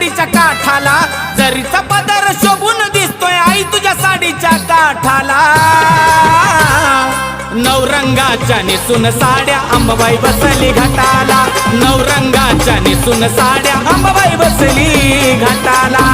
साडीच्या काठाला, जरीचा पदर शोभून दिसतोय आई तुझ्या साडीच्या काठाला। नवरंगाच्या नेसून साड्या अंबाबाई बसली घाटाला, नवरंगाच्या नेसून साड्या अंबाबाई बसली घाटाला।